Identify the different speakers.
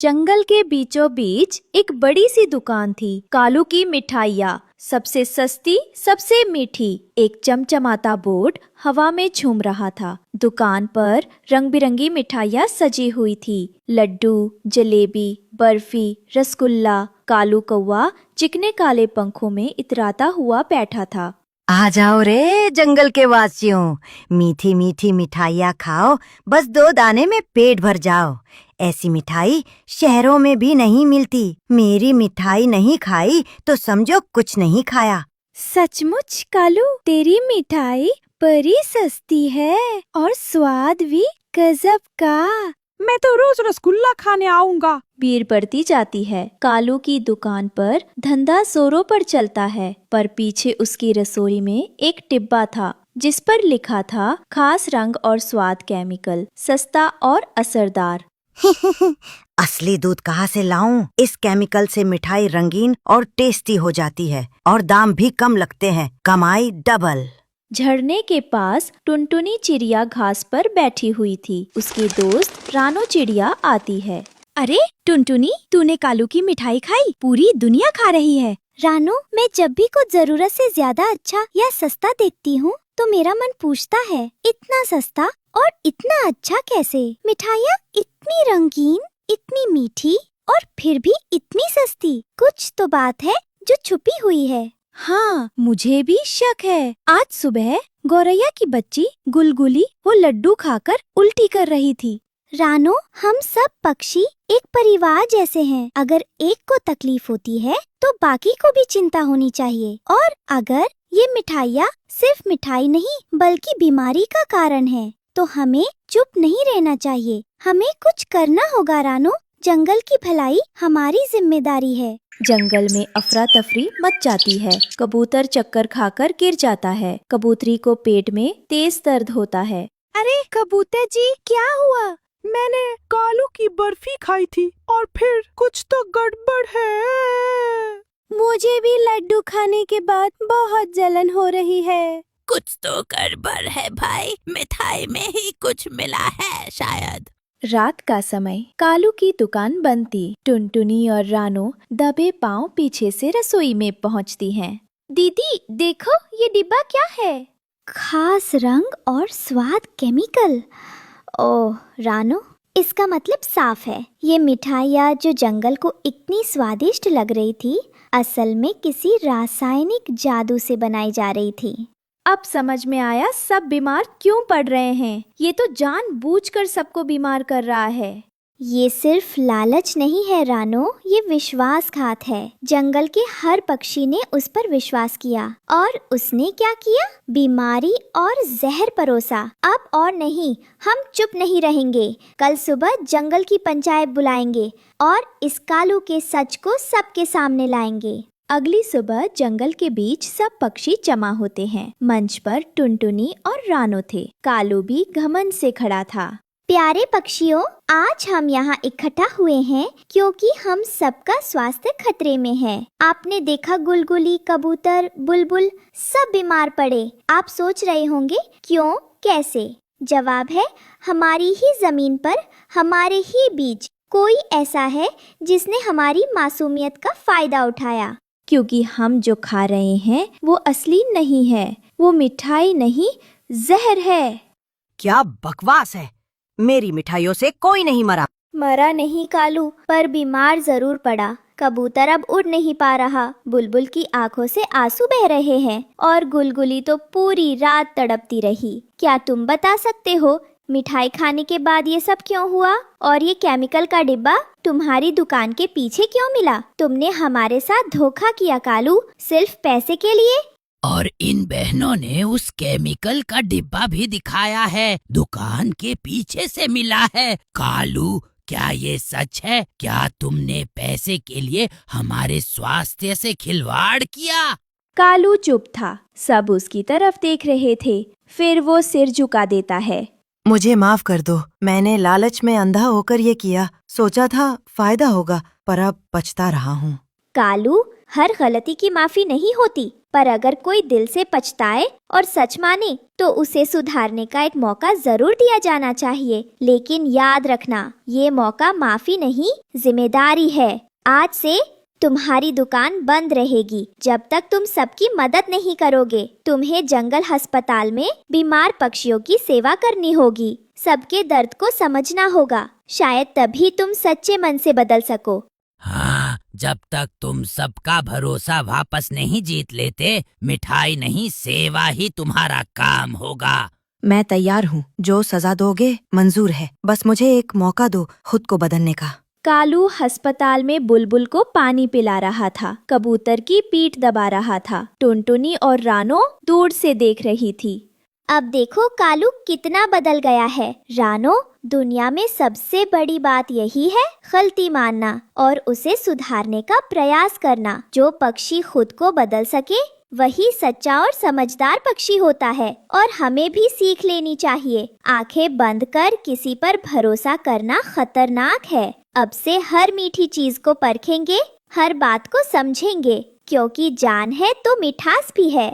Speaker 1: जंगल के बीचों बीच एक बड़ी सी दुकान थी। कालू की मिठाइयाँ, सबसे सस्ती, सबसे मीठी। एक चमचमाता बोर्ड हवा में झूम रहा था। दुकान पर रंग बिरंगी मिठाइयाँ सजी हुई थी। लड्डू, जलेबी, बर्फी, रसगुल्ला। कालू कौवा चिकने काले पंखों में इतराता हुआ बैठा था।
Speaker 2: आ जाओ रे जंगल के वासियों, मीठी मीठी मिठाइयाँ खाओ, बस 2 दाने में पेट भर जाओ। ऐसी मिठाई शहरों में भी नहीं मिलती। मेरी मिठाई नहीं खाई तो समझो कुछ नहीं खाया।
Speaker 1: सचमुच कालू, तेरी मिठाई बड़ी सस्ती है और स्वाद भी गजब का।
Speaker 3: मैं तो रोज रसगुल्ला खाने आऊंगा।
Speaker 1: बीर बढ़ती जाती है। कालू की दुकान पर धंधा जोरों पर चलता है, पर पीछे उसकी रसोई में एक डिब्बा था जिस पर लिखा था खास रंग और स्वाद केमिकल, सस्ता और असरदार।
Speaker 2: असली दूध कहाँ से लाऊं? इस केमिकल से मिठाई रंगीन और टेस्टी हो जाती है और दाम भी कम लगते हैं। कमाई डबल।
Speaker 1: झरने के पास टुनटुनी चिड़िया घास पर बैठी हुई थी। उसकी दोस्त रानो चिड़िया आती है।
Speaker 4: अरे टुनटुनी, तूने कालू की मिठाई खाई? पूरी दुनिया खा रही है।
Speaker 5: रानो, मैं जब भी कुछ जरूरत से ज्यादा अच्छा या सस्ता देखती हूँ तो मेरा मन पूछता है, इतना सस्ता और इतना अच्छा कैसे? मिठाइयाँ इतनी रंगीन, इतनी मीठी और फिर भी इतनी सस्ती। कुछ तो बात है जो छुपी हुई है।
Speaker 4: हाँ, मुझे भी शक है। आज सुबह गौरैया की बच्ची गुलगुली वो लड्डू खाकर उल्टी कर रही थी।
Speaker 5: रानो, हम सब पक्षी एक परिवार जैसे हैं। अगर एक को तकलीफ होती है तो बाकी को भी चिंता होनी चाहिए। और अगर ये मिठाइयाँ सिर्फ मिठाई नहीं बल्कि बीमारी का कारण है तो हमें चुप नहीं रहना चाहिए। हमें कुछ करना होगा रानो। जंगल की भलाई हमारी जिम्मेदारी है।
Speaker 1: जंगल में अफरा तफरी मच जाती है। कबूतर चक्कर खाकर गिर जाता है। कबूतरी को पेट में तेज दर्द होता है।
Speaker 3: अरे कबूतर जी, क्या हुआ? मैंने कालू की बर्फी खाई थी और फिर कुछ तो गड़बड़ है।
Speaker 4: मुझे भी लड्डू खाने के बाद बहुत जलन हो रही है।
Speaker 6: कुछ तो गड़बड़ है भाई, मिठाई में ही कुछ मिला है शायद।
Speaker 1: रात का समय। कालू की दुकान बंद थी। टुनटुनी और रानो दबे पांव पीछे से रसोई में पहुंचती हैं।
Speaker 5: दीदी देखो, ये डिब्बा क्या है? खास रंग और स्वाद केमिकल। ओह रानो, इसका मतलब साफ है, ये मिठाइयाँ जो जंगल को इतनी स्वादिष्ट लग रही थी असल में किसी रासायनिक जादू से बनाई जा रही थी।
Speaker 1: अब समझ में आया सब बीमार क्यों पड़ रहे हैं। ये तो जानबूझकर सबको बीमार कर रहा है।
Speaker 5: ये सिर्फ लालच नहीं है रानो, ये विश्वासघात है। जंगल के हर पक्षी ने उस पर विश्वास किया और उसने क्या किया? बीमारी और जहर परोसा। अब और नहीं, हम चुप नहीं रहेंगे। कल सुबह जंगल की पंचायत बुलाएंगे और इस कालू के सच को सबके सामने लाएंगे।
Speaker 1: अगली सुबह जंगल के बीच सब पक्षी जमा होते हैं। मंच पर टुनटुनी और रानो थे। कालू भी घमंड से खड़ा था।
Speaker 5: प्यारे पक्षियों, आज हम यहाँ इकट्ठा हुए हैं क्योंकि हम सबका स्वास्थ्य खतरे में है। आपने देखा गुलगुली, कबूतर, बुलबुल सब बीमार पड़े। आप सोच रहे होंगे क्यों, कैसे? जवाब है, हमारी ही जमीन पर, हमारे ही बीच कोई ऐसा है जिसने हमारी मासूमियत का फायदा उठाया।
Speaker 1: क्योंकि हम जो खा रहे हैं वो असली नहीं है, वो मिठाई नहीं, जहर है।
Speaker 2: क्या बकवास है? मेरी मिठाइयों से कोई नहीं मरा।
Speaker 5: मरा नहीं कालू, पर बीमार जरूर पड़ा। कबूतर अब उड़ नहीं पा रहा, बुलबुल की आंखों से आंसू बह रहे हैं और गुलगुली तो पूरी रात तड़पती रही। क्या तुम बता सकते हो मिठाई खाने के बाद ये सब क्यों हुआ? और ये केमिकल का डिब्बा तुम्हारी दुकान के पीछे क्यों मिला? तुमने हमारे साथ धोखा किया कालू, सिर्फ पैसे के लिए।
Speaker 6: और इन बहनों ने उस केमिकल का डिब्बा भी दिखाया है, दुकान के पीछे से मिला है। कालू, क्या ये सच है? क्या तुमने पैसे के लिए हमारे स्वास्थ्य से खिलवाड़ किया?
Speaker 1: कालू चुप था। सब उसकी तरफ देख रहे थे। फिर वो सिर झुका देता है।
Speaker 2: मुझे माफ कर दो, मैंने लालच में अंधा होकर ये किया। सोचा था फायदा होगा, पर अब पछता रहा हूँ।
Speaker 5: कालू, हर गलती की माफी नहीं होती। पर अगर कोई दिल से पछताए और सच माने तो उसे सुधारने का एक मौका जरूर दिया जाना चाहिए। लेकिन याद रखना, ये मौका माफी नहीं, जिम्मेदारी है। आज से तुम्हारी दुकान बंद रहेगी जब तक तुम सबकी मदद नहीं करोगे। तुम्हें जंगल अस्पताल में बीमार पक्षियों की सेवा करनी होगी, सबके दर्द को समझना होगा। शायद तभी तुम सच्चे मन से बदल सको।
Speaker 6: हाँ, जब तक तुम सबका भरोसा वापस नहीं जीत लेते, मिठाई नहीं सेवा ही तुम्हारा काम होगा।
Speaker 2: मैं तैयार हूँ, जो सजा दोगे मंजूर है, बस मुझे एक मौका दो खुद को बदलने का।
Speaker 1: कालू अस्पताल में बुलबुल को पानी पिला रहा था, कबूतर की पीठ दबा रहा था। टुनटुनी और रानो दूर से देख रही थी।
Speaker 5: अब देखो कालू कितना बदल गया है। रानो, दुनिया में सबसे बड़ी बात यही है गलती मानना और उसे सुधारने का प्रयास करना। जो पक्षी खुद को बदल सके वही सच्चा और समझदार पक्षी होता है, और हमें भी सीख लेनी चाहिए। आंखें बंद कर किसी पर भरोसा करना खतरनाक है। अब से हर मीठी चीज को परखेंगे, हर बात को समझेंगे, क्योंकि जान है तो मिठास भी है।